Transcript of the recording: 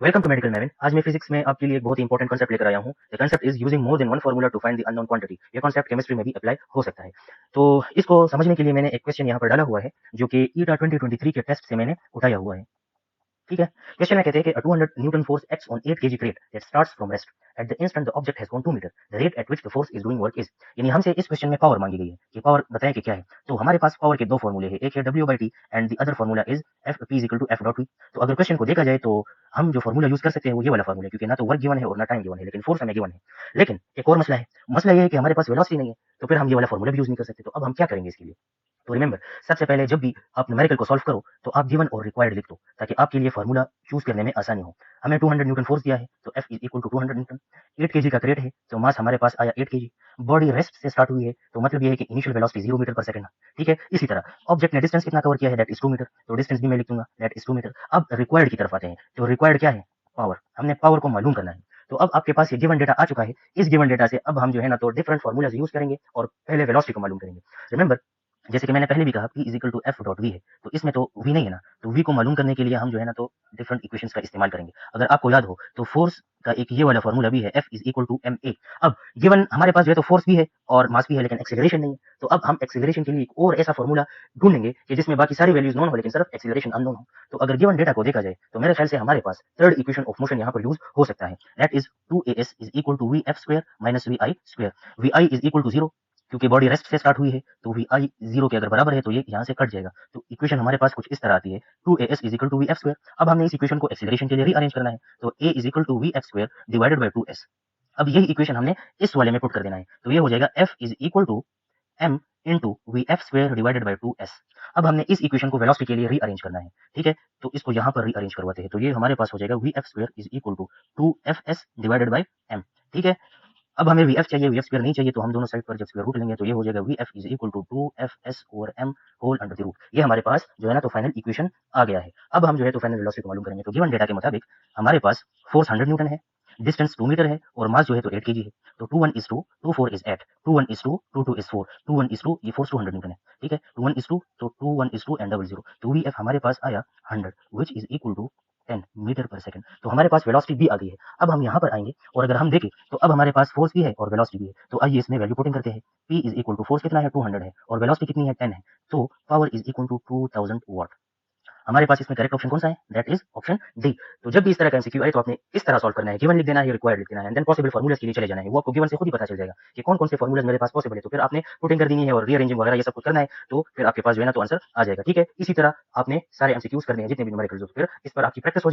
Welcome to medical man. आज मैं physics में आपके लिए एक बहुत ही इंपॉर्टेंट कॉन्सेप्ट लेकर आया हूँ। The concept is using more than one formula to find the unknown quantity. ये कॉन्सेप्ट केमिस्ट्री में भी अप्लाई हो सकता है। तो इसको समझने के लिए मैंने एक क्वेश्चन यहाँ पर डाला हुआ है, जो कि ईटा 2023 के टेस्ट से मैंने उठाया हुआ है। ठीक है, क्वेश्चन में कहते हैं कि 200 Newton force acts on 8 kg crate that starts from rest at the instant the object has gone 2 meter, the rate at which the force is doing work is। यानी हमसे इस क्वेश्चन में पावर मांगी गई है कि पावर बताएं कि क्या है। तो हमारे पास पावर के दो फॉर्मूले हैं, एक है W/T and the other formula is F P = F.V। तो अगर क्वेश्चन को देखा जाए तो हम जो फॉर्मूला यूज कर सकते हैं वो ये वाला फॉर्मूला है, क्योंकि ना तो वर्क गिवन है और ना टाइम गिवन है, लेकिन फोर्स हमें गिवन है। लेकिन एक और मसला है, मसला ये है कि हमारे पास वेलोसिटी नहीं है, तो फिर हम ये वाला फॉर्मूला भी यूज नहीं कर सकते। तो अब हम क्या करेंगे इसके लिए? तो रिमेंबर, सबसे पहले जब भी आप न्यूमेरिकल को सॉल्व करो तो आप गिवन और रिक्वायर्ड लिख दो, ताकि आपके लिए फॉर्मूला चूज करने में आसानी हो। हमें 200 न्यूटन फोर्स दिया है, तो F is equal to 200 newton. 8 K G का क्रेट है, तो मास हमारे पास आया 8 केजी। बॉडी रेस्ट से स्टार्ट हुई है, तो मतलब ये है कि initial velocity 0 meter per second. ठीक है, इसी तरह ऑब्जेक्ट ने डिस्टेंस कितना कवर किया है, दैट इज 2 मीटर, तो डिस्टेंस भी मैं लिख दूंगा, दैट इज 2 मीटर। अब रिक्वायर्ड की तरफ आते हैं, तो रिक्वायर्ड क्या है? पावर। हमने पावर को मालूम करना है। तो अब आपके पास ये गिवन डेटा आ चुका है। इस गिवन डेटा से अब हम जो है ना तो डिफरेंट फॉर्मूलाज यूज करेंगे और पहले वेलोसिटी को मालूम करेंगे। रिमेंबर, जैसे कि मैंने पहले भी कहा P = F.V है, तो इसमें तो V नहीं है ना, तो V को मालूम करने के लिए हम जो है ना तो डिफरेंट इक्वेशंस का इस्तेमाल करेंगे। अगर आपको याद हो तो फोर्स का एक ये वाला फॉर्मूला भी है, F = ma। अब गिवन हमारे पास जो है तो फोर्स भी है और मास भी है, लेकिन एक्सीलरेशन नहीं है। तो अब हम एक्सीलरेशन के लिए एक और ऐसा फॉर्मूला ढूंढेंगे कि जिसमें बाकी सारी वैल्यूज नोन हो, लेकिन सिर्फ एक्सीलरेशन अननोन हो। तो अगर गिवन डेटा को देखा जाए तो मेरे ख्याल से हमारे पास थर्ड इक्वेशन ऑफ मोशन यहाँ पर यूज हो सकता है, that is 2as = vf² - vi²। vi = 0, क्योंकि बॉडी रेस्ट से स्टार्ट हुई है, तो वी आई 0 के अगर बराबर है तो ये यहाँ से कट जाएगा। तो इक्वेशन हमारे पास कुछ इस तरह आती है, 2as = vf²। अब हमने इस इक्वेशन को एक्सीलरेशन के लिए रीअरेंज करना है, तो a = vf² / 2s। अब यही इक्वेशन हमने इस वाले में पुट कर देना है, तो ये हो जाएगा F = m × vf² / 2s। अब हमने इस इक्वेशन को वेलोसिटी के लिए रीअरेंज करना है। ठीक है, तो इसको यहाँ पर रीअरेंज करवाते हैं, तो ये हमारे पास हो जाएगा vf² = 2fs / m। ठीक है, अब हमें vf चाहिए, vf² नहीं चाहिए, तो हम दोनों साइड पर जब स्क्वायर रूट लेंगे तो ये हो जाएगा vf = 2fs/m²। ये हमारे पास जो है ना तो फाइनल इक्वेशन आ गया है। अब हम जो है तो फाइनल वेलोसिटी को मालूम करेंगे। तो गिवन डेटा के मुताबिक हमारे पास फोर्स 100 न्यूटन है, डिस्टेंस 2 मीटर है और मास जो है तो 8 केजी है। तो 21:2, 24 is 8, 21:2, 22 is 4, 21:2, ये फोर्स 200 न्यूटन है। ठीक है, 21:2, तो 21:2 एंड 00, तो vf हमारे पास आया 100 which is equal to 10 meter per second. तो हमारे पास वेलोसिटी भी आ गई है। अब हम यहाँ पर आएंगे और अगर हम देखें तो अब हमारे पास फोर्स भी है और वेलोसिटी भी है। तो आइए इसमें वैल्यू पुटिंग करते हैं। P = फोर्स कितना है, 200 है, और वेलोसिटी कितनी है, 10 है। तो पावर इज इक्वल टू 2000 वाट। हमारे पास इसमें करेक्ट ऑप्शन कौन सा है, दैट इज ऑप्शन डी। तो जब भी इस तरह का एमसीक्यू आए तो आपने इस तरह सॉल्व करना है, गिवन लिख देना है, रिक्वायर्ड लिख देना है, एंड देन पॉसिबल फार्मूलाज के लिए चले जाना है। वो आपको गिवन से खुद ही पता चल जाएगा कि कौन कौन से फार्मूलाज मेरे पास पॉसिबल है। तो फिर आपने पुटिंग कर देनी है और रीअरेंजिंग वगैरह ये सब कुछ करना है, तो फिर आपके पास जो है ना तो आंसर आ जाएगा। ठीक है, इसी तरह आपने सारे एमसीक्यूज करने हैं जितने भी न्यूमेरिकल्स हो, फिर इस पर आपकी प्रैक्टिस हो जाएगी।